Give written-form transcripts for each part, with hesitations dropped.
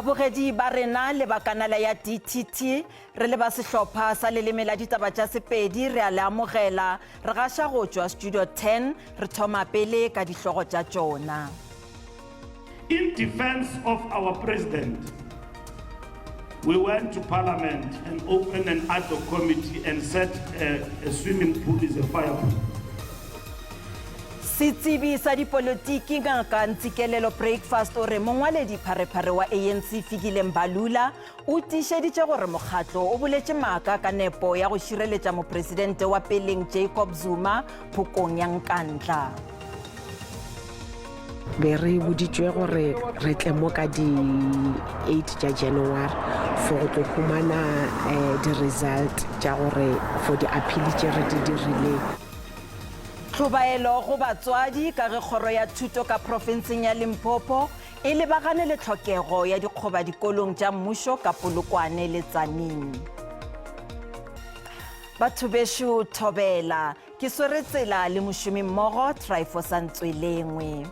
Babogedi ba rena le ba kanala ya DTT re le ba sehlopha sa leleme la ditaba tša Sepedi re a le amogela re gaša go tšwa Studio 10 re thoma pele ka dihlogo tša tšona. In defense of our president, we went to Parliament and opened an ad hoc committee and said a swimming pool is a fire pool. Setsibi sa dipolotiki ngaka Ntsikelelo breakfast o re mongwaledi pharephare wa ANC Fikile Mbalula o tišeditše gore mokgatlo o boletše maaka ka nepo ya go šireletša mopresidente wa peleng Jacob Zuma phokong ya Nkandla. Be re boditšwe gore re tle mo ka di 8 tša January for go humana the result tša gore for the appeal tše re di dirile. Tlhobaelo go batswadi ka ge kgoro ya thuto ka profenseng ya Limpopo e lebagane le tlhokego ya dikgoba dikolong tša mmušo ka Polokwane le Tzaneen. Batho bešo thobela ke swere tsela le mošomi mmogo Tryphon Ntswelengwe.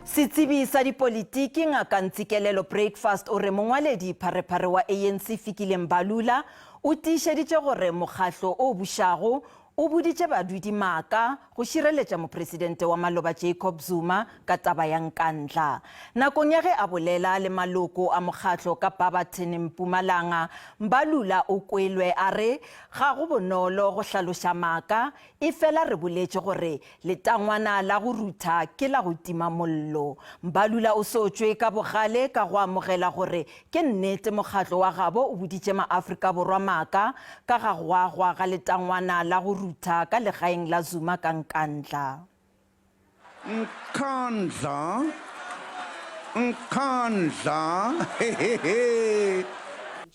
Setsibi sa dipolotiki ngaka Ntsikelelo breakfast o re mongwaledi pharephare wa ANC Fikile Mbalula o tiišeditše gore mokgatlo o bušago o boditše badudi maaka go šireletša mopresidente wa maloba Jacob Zuma ka taba ya Nkandla. Nakong ya ge a bolela le maloko a mokgatlo ka Barberton Mpumalanga, Mbalula o kwelwe a re ga go bonolo go hlaloša maaka e fela re boletše gore letangwana la go rutha ke la go tima mollo. Mbalula o sotšwe ka bogale ka go amogela gore ke nnete mokgatlo wa gabo o boditše maAfrika Borwa maaka ka ga go agwa ga letangwana la go rutha ka legaeng la Zuma ka Nkandla. Nkandla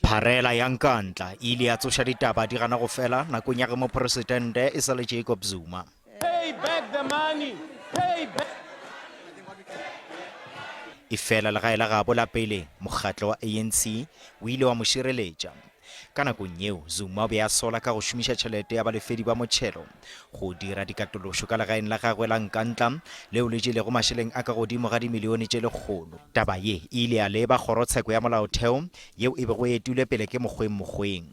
Pharela ya Nkandla ile ya tsoša ditaba di gana go fela nakong ya ge mopresidente e sa le Jacob Zuma. Pay back the money. Pay back. E fela legae la gabo la pele mokgatlo wa ANC o ile wa mo šireletša. Ka nakong yeo Zuma o be a sola ka go šomiša tšhelete ya balefedi ba motšhelo go dira dikatološo ka legaeng la gagwe la Nkandla leo le jelego mašeleng a ka godimo ga dimilione tše lekgolo. Taba ye e ile ya leba kgorotsheko ya molaotheo yeo e bego e etilwe pele ke mokgweng.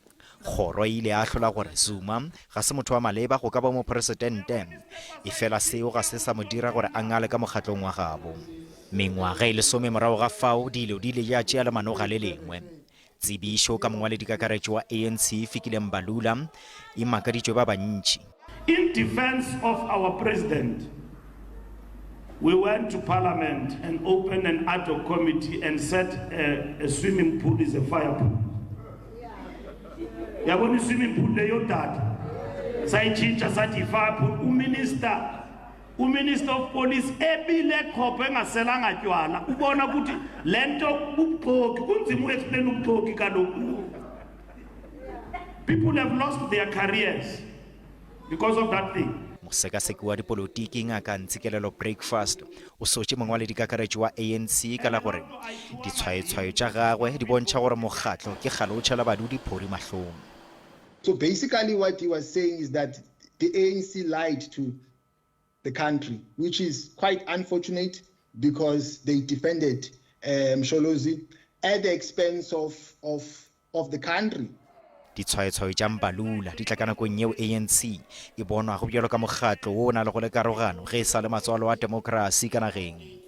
Kgoro e ile ya hlola gore Zuma ga se motho wa maleba go ka ba mopresidente e fela seo ga se sa mo dira gore a ngale ka mokgatlong wa gabo. Mengwaga e lesome morago ga fao dilo di ile ya tšea lemanoga le lengwe. Tsebišo ka mongwaledi kakaretšo wa ANC Fikile Mbalula e makaditšwe ba bantši. In defense of our president, we went to Parliament and opened an ad hoc committee and said a swimming pool is a fire pool. Yabona swimming pool leyo tata sayichinja sathi fire pool uminister of police ebile khophe engaselanga tywala ubona ukuthi lento ubuphoki kunzima uexplain ubuphoki kaloku. People have lost their careers because of that thing. Mosekaseki wa dipolotiki ngaka Ntsikelelo breakfast o sotše mongwaledi kakaretšo wa ANC ka la gore ditshwaetshwayo tša gagwe di bontšha gore mokgatlo ke kgale o tšhela badudi phori mahlong. So basically what he was saying is that the ANC lied to the country, which is quite unfortunate because they defended Msholozi at the expense of the country. Ditshwaetshwayo tša Mbalula di tla ka nakong yeo ANC e bonwa go bjalo ka mokgatlo o na le go le karogano ge e sa le matswalo a demokrasi ka nageng.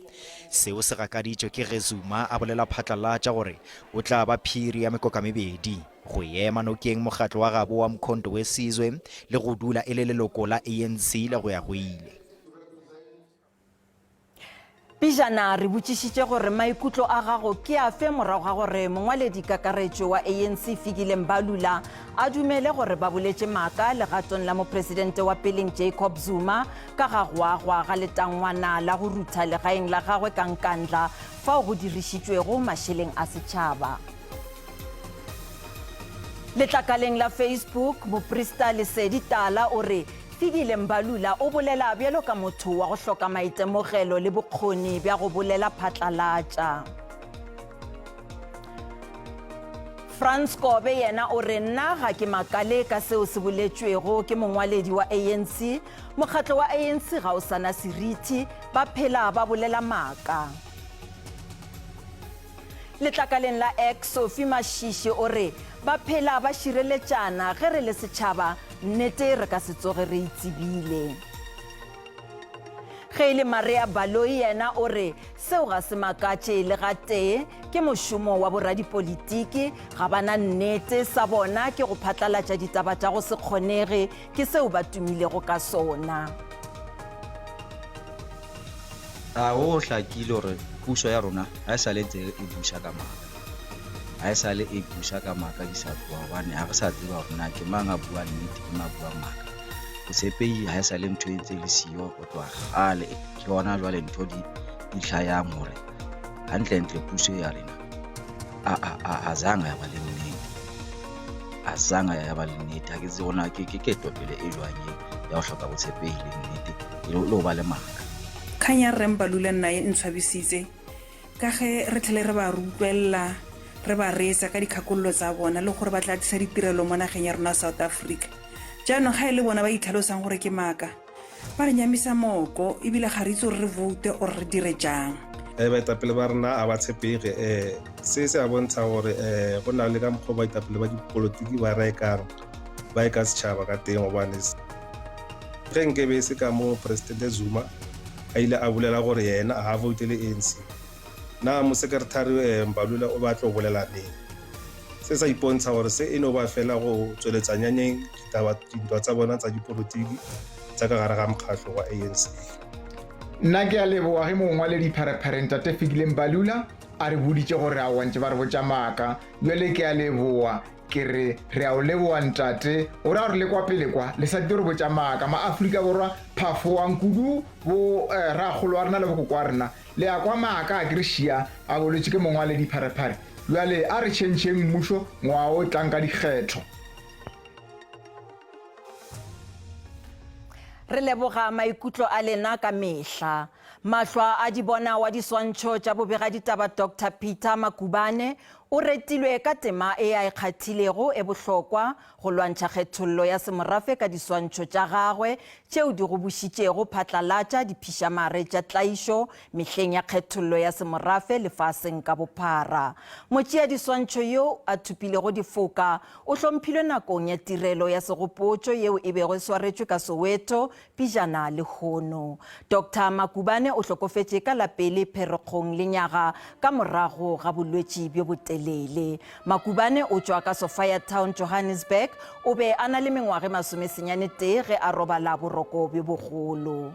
Seo se gakaditšwe ke ge Zuma a bolela phatlalatša gore o tla ba phiri ya mekoka mebedi go ema nokeng mokgatlo wa gabo wa Mkhonto we Sizwe le go dula e le leloko la ANC le go ya go ile. Pijana re botšišitše gore maikutlo a gago ke a fe morago ga gore mongwaledi kakaretšo wa ANC Fikile Mbalula a dumele gore ba boletše maaka legatong la mopresidente wa peleng Jacob Zuma ka ga go agwa ga letangwana la go rutha legaeng la gagwe ka Nkandla fao go dirišitšwego mašeleng a setšhaba. Letlakaleng la Facebook moprista Lesedi Tala o re Fikile Mbalula o bolela bjalo ka motho wa go hloka maitemogelo le bokgoni bja go bolela phatlalatša. Frans Kobe yena o re nna ga ke makale ka seo se boletšwego ke mongwaledi wa ANC, mokgatlo wa ANC ga o sana seriti ba phela ba bolela maaka. letlakaleng la X Sophie Mashishi o re ba phela ba shireletšana ge re le setšhaba nnete re ka se tsoge re itsebile. Ge le Maria Baloi yena o re seo ga se makatše le ga tee ke mošomo wa boradipolitiki ga bana nnete sa bona ke go phatlalatša ditaba tša go se kgonege ke seo ba tumilego ka sona. Go hlakile gore puso ya rona ha e sa le ntse e buša ka maaka. Ha e sa le e buša ka maaka di sa tloa gobane ga re sa tseba gore na ke mang a buang nnete ke mang a buang maaka. Sepedi ha e sa le ntho e ntse le siyo go tloa gale ke gona jwale ntho di hlayang gore gantlentle puso ya rena a zanga ya ba le nnete. A zanga ya ba le nnete. Ha ke tse gona ke ketopele e jwang ya go hloka botshepehi le nnete le go ba le maaka. Kanya remba lula nna e ntshwabisitse ka ge re tlhele re ba rutlwella re ba reetsa ka dikgakololo tsa bona le gore ba tla tlisa ditirelo mo nageng ya rona South Africa. Jaanong ga e le bona ba itlhalosang gore ke maaka ba re nyamisa moko ebile ga re itse gore re vote or re dire jang. Baetapele ba rena a ba tshepege se a bontsha gore go na le ka mokgwa baetapele ba dipolotiki ba rekang ba e ka setšhaba ka teng gobane ge nkebe se ka mo Presidente Zuma a ile a bolela gore yena a votele ANC na mo secretary Mbalula o batla go bolela neng se sa ipontsha gore se eno ba fela go tsweletsa nyanyeng dintwa tsa bona tsa dipolotiki tsa ka gare ga mokgatlho wa ANC. Nna ke a leboga ge mongwaledi pharephare Ntate Fikile Mbalula a re boditše gore a wantše ba re botša maaka bjale ke a leboga ke re a o leboa ntate o ra gore le kwa pele kwa le sa dire botša maaka ma-Afrika Borwa phafoang kudu bo ragolo wa rena le bokoko wa rena le ya kwa maaka a krisia a bolwetše ke mongwaledi pharephare bjale a re tšhentšheng mmušo ngwaa o tlang ka dikgetho. Re leboga maikutlo a lena ka mehla. Mahlwa a di bona wa diswantšho tša bobegaditaba Dr. Peter Makubane o retilwe ka tema e a ikgathilego e bohlokwa go lwantšha kgethollo ya semorafe ka diswantšho tša gagwe tšeo di go bušitšego phatlalatša diphišamare tša tlaišo mehleng ya kgethollo ya semorafe lefaseng ka bophara. Motšea diswantšho yo a thupilego difoka o hlomphilwe nakong ya tirelo ya segopotšo yeo e bego e swaretšwe ka Soweto pijana le Hono. Dr. Makubane o hlokofetše ka lapele Pherekgong lenyaga ka morago ga bolwetši bjo botelele. Makubane o tšwa ka Sophia Town Johannesburg o be a na le mengwage 30 ge a robala boroko bjo bogolo.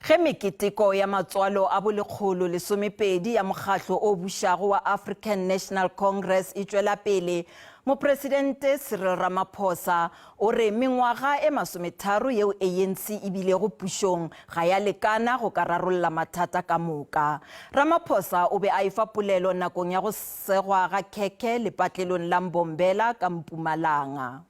Ge meketeko ya matswalo a bolekgolo lesomepedi ya mokgatlo o bušago wa African National Congress e tšwela pele, Mopresidente Cyril Ramaphosa o re mengwaga e 30 yeo ANC e bilego pušong ga ya lekana go ka rarolla mathata ka moka. Ramaphosa o be a efa polelo nakong ya go segwa ga khekhe lepatlelong la Mbombela ka Mpumalanga.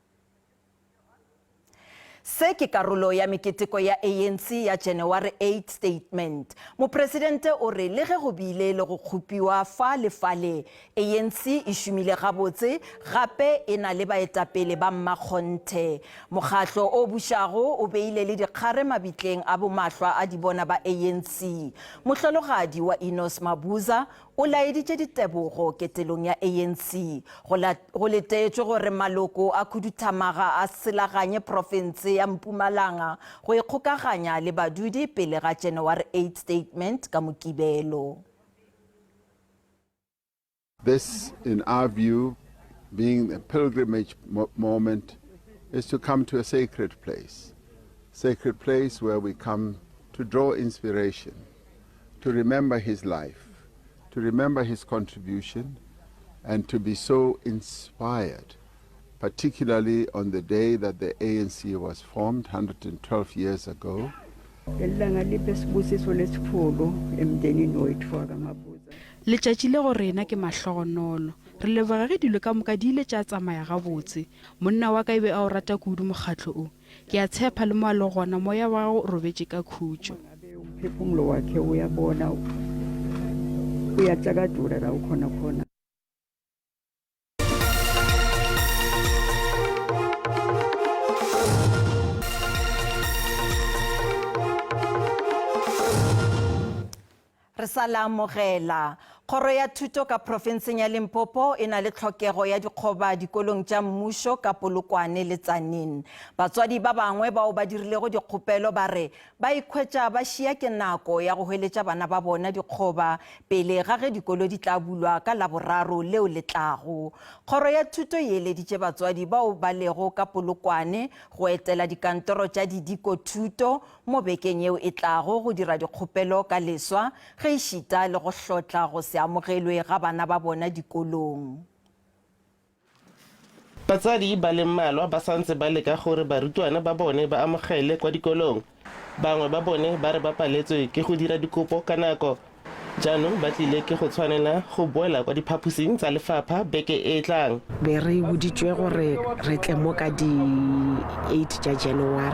Se ke karolo ya meketeko ya ANC ya January 8 statement. Mopresidente o re le ge go bile le go kgopiwa fa le fale, ANC e šomile gabotse gape e na le baetapele ba mmakgonthe. Mokgatlo o bušago o beile le dikgare mabitleng a bomahlwa a dibona ba ANC. Mohlologadi wa Enos Mabuza o laeditše ditebogo ketelong ya ANC go letetšwe gore maloko a khuduthamaga a selaganye profense ya Mpumalanga go ikgokaganya le badudi pele ga January 8 statement ka Mokibelo. This, in our view, being a pilgrimage moment, is to come to a sacred place where we come to draw inspiration, to remember his life, to remember his contribution, and to be so inspired, particularly on the day that the ANC was formed 112 years ago. Letšatši le go rena ke mahlogonolo re leboga ge dilo ka moka di ile tša tsamaya gabotse. Monna wa ka e be a o rata kudu mokgatlo o, ke a tshepa le moa le gona moya wa go robetše ka khutšo. Re sa la amogela Kgoro ya thuto ka profenseng ya Limpopo e na le tlhokego ya dikgoba dikolong tša mmušo ka Polokwane le Tzaneen. Batswadi ba bangwe bao ba dirilego dikgopelo ba re ba ikhwetša ba šia ke nako ya go hweletša bana ba bona dikgoba pele ga ge dikolo di tla bulwa ka Laboraro leo le tlago. Kgoro ya thuto e eleditše batswadi bao ba lego ka Polokwane go etela dikantoro tša didiko thuto mo bekeng yeo e tlago go dira dikgopelo ka leswa ge e šita le go hlotla go se amogelwe ga bana ba bona dikolong. Batsadi ba le mmalwa ba santse ba leka gore barutwana ba bone ba amogele kwa dikolong. Bangwe ba bone ba re ba paletswe ke go dira dikopo ka nako. Jaanong ba tlile ke go tshwanela go boela kwa diphaposing tsa lefapha beke e tlang. Be re boditswe gore re tle mo ka di 8 tša January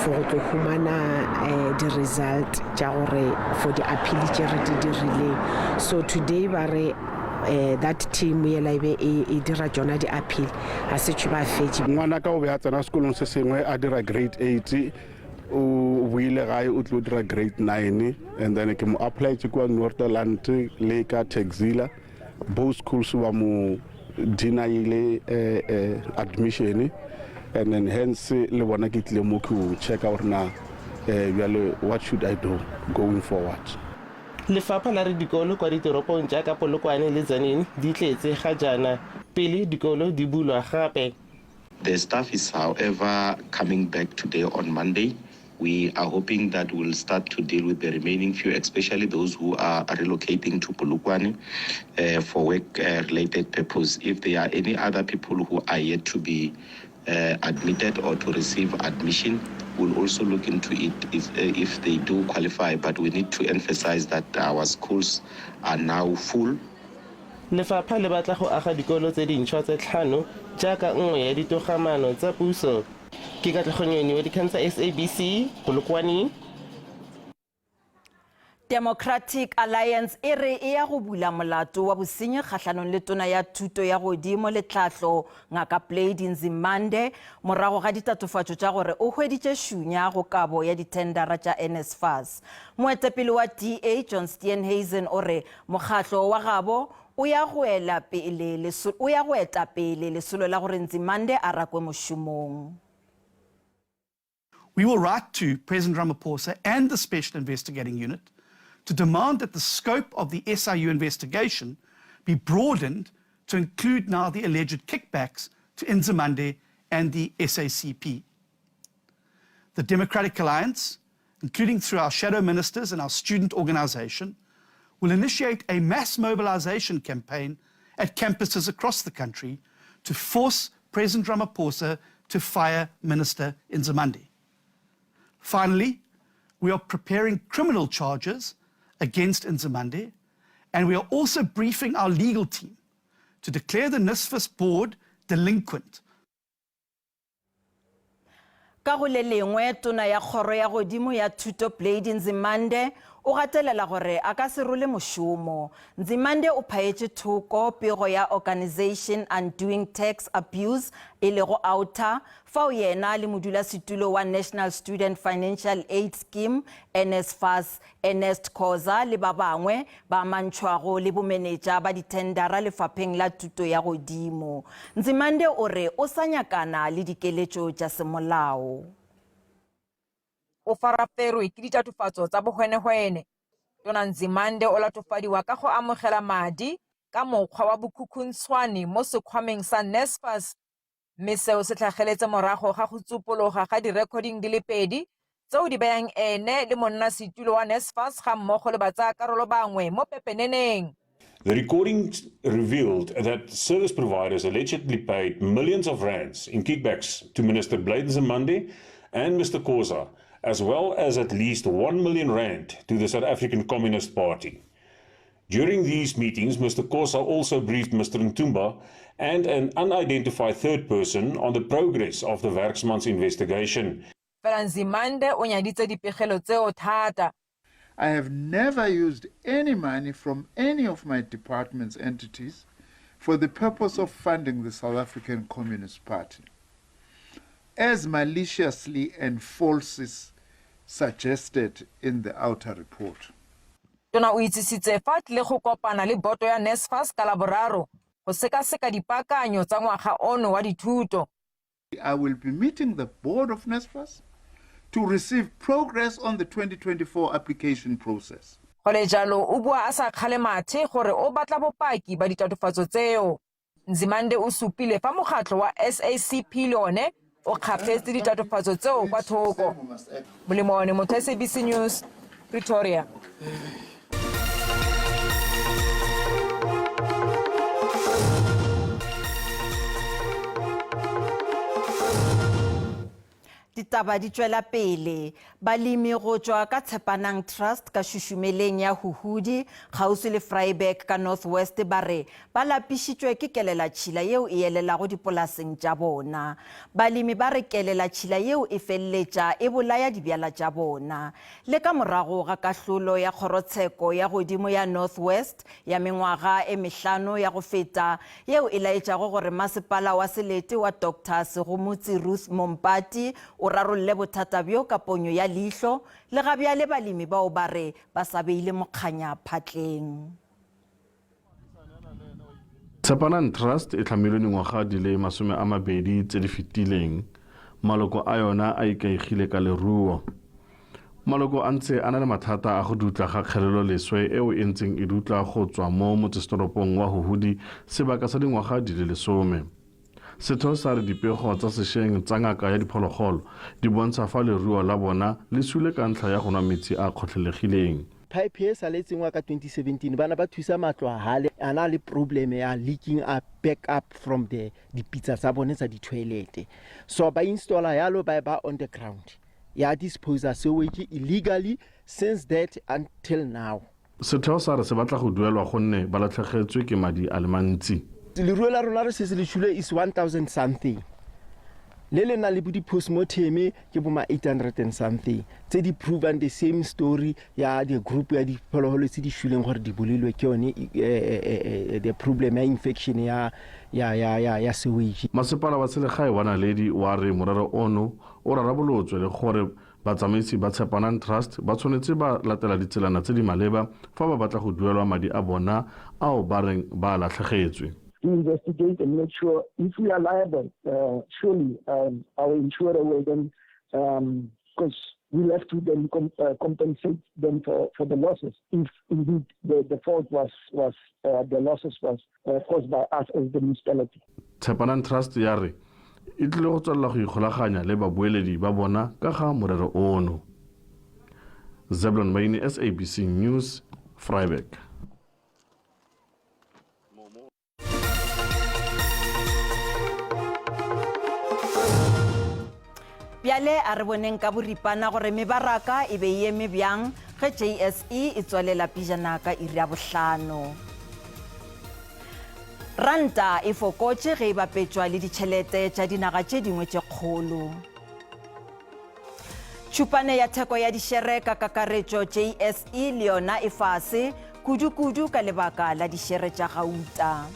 for go humana the result tša gore for the appeal tše re di dirileng. So today ba re that team yela ibe e dira jona di appeal a se tšwe ba fetše. Ngwana ka o be a tsena sekolong se sengwe a dira grade 8 o buile gae o tlo dira grade 9 and then ke mo apply tse kwa Northland le ka Texila both schools ba mo denied admission and then hence le bona ke tle mo ke check out na what should I do going forward. Lefapha la re dikolo kwa ditoropong jaaka Polokwane le Tzaneen di tletse ga jana pele dikolo di bulwa gape. The staff is however coming back today on Monday. We are hoping that we'll start to deal with the remaining few, especially those who are relocating to Polokwane for work-related purpose. If there are any other people who are yet to be admitted or to receive admission, we'll also look into it if they do qualify. But we need to emphasize that our schools are now full. Lefapha le batla go aga dikolo tse dintšhwa tse 5 jaaka nngwe ya ditogamano tsa puso. Ke Katlego wa dikgang tsa SABC Polokwane. Democratic Alliance e re e ya go bula molato wa bosenyi kgatlhanong le tona ya thuto ya godimo le tlhahlo ngaka Nzimande morago ga ditatofatšo tša gore o hweditše šunya go kabo ya dithendara tša NSFAS. Moetapele wa DA John Steenhuisen o re mokgatlo wa gabo o ya go eta pele lesolo la gore Nzimande a rakwe mošomong. We will write to President Ramaphosa and the Special Investigating Unit to demand that the scope of the SIU investigation be broadened to include now the alleged kickbacks to Nzimande and the SACP. The Democratic Alliance, including through our shadow ministers and our student organization, will initiate a mass mobilization campaign at campuses across the country to force President Ramaphosa to fire Minister Nzimande. Finally, we are preparing criminal charges against Nzimande, and we are also briefing our legal team to declare the NSFAS board delinquent. Ka go le lengwe tona ya kgoro ya godimo ya thuto Nzimande o gatelela gore a ka se role mošomo. Nzimande o phaetše thoko pego ya Organization Undoing Tax Abuse e le go outa fao yena le modulasetulo wa National Student Financial Aid Scheme NSFAS Ernest Khoza le ba bangwe ba mantšhwago le bomenetša ba dithendara lefapheng la thuto ya godimo. Nzimande o re o sa nyakana le dikeletšo tša semolao. O faraperwe ke ditatofatso tsa bohwenehwene. Tona Nzimande o latofadiwa ka go amogela madi ka mokgwa wa bokhukhuntshwane mo sekhwameng sa NSFAS. Mme seo se tlhageletse morago ga go tsupologa ga di-recording di le 2 tseo di bayang ene le monnasetulo wa NSFAS ga mmogo le batsaakarolo bangwe mo pepeneneng. The recordings revealed that service providers allegedly paid millions of rands in kickbacks to Minister Nzimande and Mr. Khoza, as well as at least 1 million rand to the South African Communist Party. During these meetings, Mr. Khoza also briefed Mr. Ntumba and an unidentified third person on the progress of the Werksmans investigation. Nzimande o nyaditse dipegelo tseo thata. I have never used any money from any of my department's entities for the purpose of funding the South African Communist Party, as maliciously and falsely suggested in the outer report. Tona o itsisitse fa tlile go kopana le boto ya NSFAS ka Laboraro go sekaseka dipaakanyo tsa ngwaga ono wa dithuto. I will be meeting the board of NSFAS to receive progress on the 2024 application process. Go le jalo o bua a sa kgalemathe gore o batla bopaki ba ditatofatso tseo. Nzimande o supile fa mokgatlho wa SACP le one o kgapetse ditatofatso tseo kwa thoko. Molemone motho SABC News, Pretoria. Ditaba di tswela pele balemi go tswa ka Tshepanang Trust ka šušumeleng ya Huhudi gausi le Vryburg ka Northwest bare ba lapišitšwe ke kelelatšhila yeo e elelago dipolaseng tša bona. Balemi ba re kelelatšhila yeo e feleletša e bolaya dibjala tša bona. Le ka morago ga kahlolo ya kgorotsheko ya godimo ya Northwest ya mengwaga e 5 ya go feta yeo e laetšago gore masepala wa Selete wa Dr. Segomotsi Ruth Mompati o rarolle bothata bjo ka ponyo ya leihlo le gabjale balemi bao ba re ba sa beile mokganya phatleng. Tshepanang Trust e tlhamilwe dingwaga di le 20 tse di fetileng. Maloko a yona a ikaegile ka leruo. Maloko a ntse a na le mathata a go dutla ga kgelelo leswe eo e ntseng e dutla go tswa mo motsesetoropong wa Huhudi sebaka sa dingwaga di le 10. Setheo sa re dipego tsa sešeng tsa ngaka ya diphologolo di bontsha fa leruo la bona le sule ka ntlha ya go nwa metsi a kgotlhelegileng. Pipe e saletseng wa ka 2017 bana ba thusa matlo a hale ana le problem ya leaking a back up from the dipitsa tsa bone tsa di-toilet. So ba installa yalo ba on the ground. Ya disposer sewage illegally since that until now. Setheo sa re se batla go duelwa gonne ba latlhegetswe ke madi a le mantsi. Leruo la rona re se le shule is 1000 something. Le le na le budi postmortem ke boma 800 and something. Tse di proven the same story ya the group ya di phologolo tse di shuleng gore di bolilwe ke yone the problem ya infection ya sewage. Masepala wa selegae wa Naledi wa re morero ono o rarabolotswe le gore batsamaisi ba Tshepanang Trust ba tshwanetse ba latela ditselana tse di maleba fa ba batla go duelwa madi a bona ao ba reng ba latlhegetswe. To investigate and make sure if we are liable, surely our insurer will then, because we'll have to then compensate them for the losses if indeed the fault was the losses was caused by us as the municipality. Tshepanang Trust ya re e tlile go tswalla go ikgolaganya le babueledi ba bona ka ga morero ono. Zeblon Maini, SABC News, Vryburg. Bjale a re boneng ka boripana gore mebaraka e be eme bjang ge JSE e tswalela pijana ka iri ya 5. Ranta e fokotše ge e bapetšwa le ditšhelete tša dinaga tše dingwe tše kgolo. Tšhupane ya theko ya dišere ka kakaretšo JSE le yona e fase kudu-kudu ka lebaka la dišere tša gauta.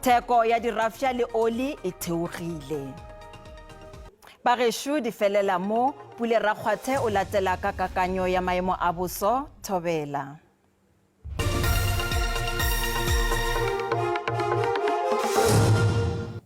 Theko ya dirafša le oli e theogile. Bagešo di felela mo Pule Rakgwathe o latela ka kakanyo ya maemo a boso Thobela.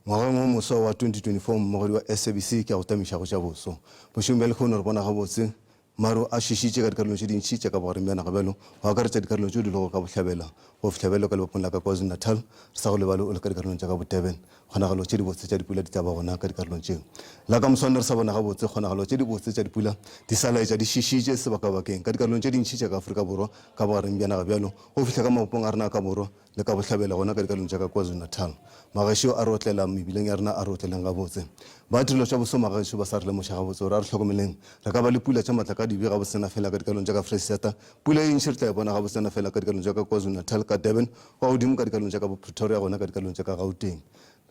Ngwageng wa moso wa 2024 mmogedi wa SABC ke a go tamiša go tša boso. Bošomi bja lekgono re bona gabotse maro a šišitše ka dikarolong tše dintšhi tša ka bogare mbjana gabelo go akaretša dikarolong tše di lego ka bohlabela go fihlabelo ka lebopong la ka KwaZulu-Natal re sa go lebale o le ka dikarolong tša ka bo-Durban kgonagalo tše di botse tša dipula di taba gona ka dikarolong tšeo la ka moswane re sa bona gabotse kgonagalo tše di botse tša dipula di sa laetša di šišitše sebakabakeng ka dikarolong tše dintšhi tša ka Afrika Borwa ka bogare mbjana gabjalo go fihla ka mabopong a rena ka borwa le ka bohlabela gona ka dikarolong tša ka KwaZulu-Natal. Magešo a re otlela mebileng ya rena a re otleleng gabotse ba tirelo tša boso magešo ba sa re lemoša gabotse gore a re tlhokomeleng re ka ba le pula tša maatla ka dibe gabotsena fela ka dikarolong tša ka Freistata pula e ntšhi re tla e bona gabotsena fela ka dikarolong tša ka KwaZulu-Natal ka Durban go godimo ka dikarolong tša ka Pretoria gona ka dikarolong tša ka Gauteng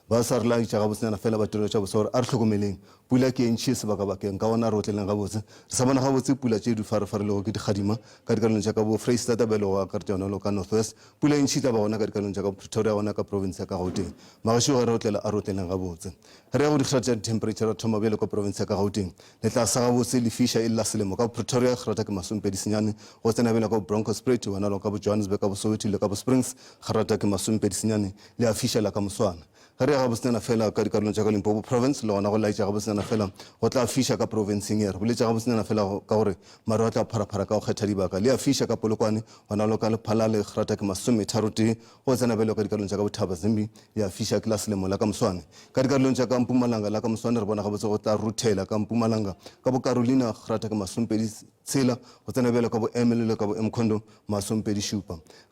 ba sa re laitša gabotsena fela ba tirelo tša bose gore a re tlhokomeleng pula ke entšhi sebaka-bakeng ka ona re otleleng gabotse re sa bona gabotse pula tše di farefarelego ke dikgadima ka dikarolong tša ka bo freistata belego akaretša yona lo ka north west pula entšhi tla ba gona ka dikarolong tša ka pretoria gona ka province ya ka gauteng magašo ge re otlela a re otleleng gabotse re ya go dikgera tša ditemperature thoma bjale ka province ya ka gauteng le tla sa gabotse le fiša e lla selemo ka pretoria ge rata ke masompedisenyane go tsena bjale ka bo broncosprit bona lo ka bo johannesburg ka bo soweto le ka bo springs ge rata ke masompedisenyane le a fišela ka moswana ge re ya gabotsena fela ka dikarolong tša ka limpopo province le gona go laitša gabotsena fela go tla fiša ka provinceng ye re boletša gabotsena fela ka gore mare a tla pharaphara ka go kgetha dibaka le a fiša ka polokwane gona lo ka lephalale ge rata ke 31 go tsena bjale ka dikarolong tša ka bothaba zimbi le a fiša ke la selemo la ka moswane ka dikarolong tša ka mpumalanga la ka moswane re bona gabotse go tla ruthela ka mpumalanga ka bo carolina ge rata ke 26 tshela go tsena bjale ka bo emele le ka bo mkhondo 27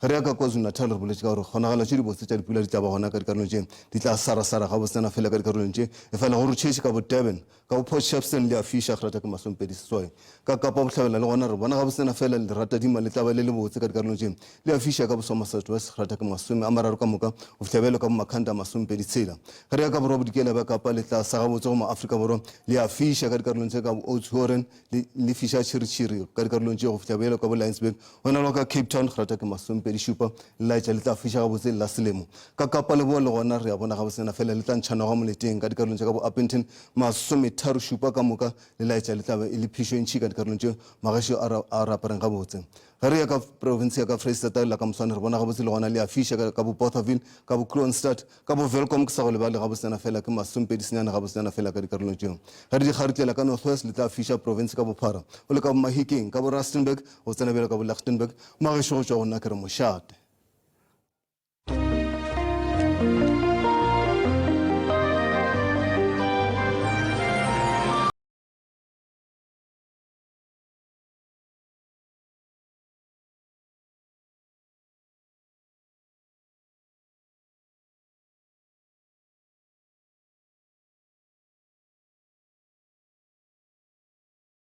ge re ya ka kwazulu-natal re boletše ka gore kgonagala tše dibotse tša dipula di tla ba gona ka dikarolong tše di tla sarasara gabotsena fela ka dikarolong tše e fela go rutšhetše ka bo durban ka bo port shepston le a fiša ge rata ke 27 ka kapa bohlabela le gona re bona gabotsena fela le rata dima le tla ba le le botse ka dikarolong tše le a fiša ka bo somerset west ge rata ke 30 ka moka go fihlabelo ka bo makhanda 26 ge re ya ka borwa bodikela ba kapa le tla sa gabotse go maaforika borwa le a fiša ka dikarolong tše ka bo oudtshoorn le fiša tšhiritšhiri ka dikarolong tše go fitlha bjelo ka bo linesburg gona lo ka cape town ge rata ke 27 le laetša le tla fiša gabotse la selemo ka kapa le boa le gona re ya bona gabotsena fela le tla ntšhanoga moleteng ka dikarolong tša ka bo upington 37 ka moka le laetša le tlabe e le phišo ntšhi ka dikarolong tše magašo a rapareng gabotse ge re ya ka province ya ka freistata la ka moswane re bona gabotse le gona le a fiša ka bo bothaville ka bo kroonstad ka bo velcom ke sa go lebale gabotsena fela ke 27 gabotsena fela ka dikarolong tšeo ge re di kgaritlela ka north west le tla fiša province ka bophara o le ka bo mahikeng ka bo rustenburg go tsena bjelo ka bo lichtenburg magašo go tšwa go nna ke re mošate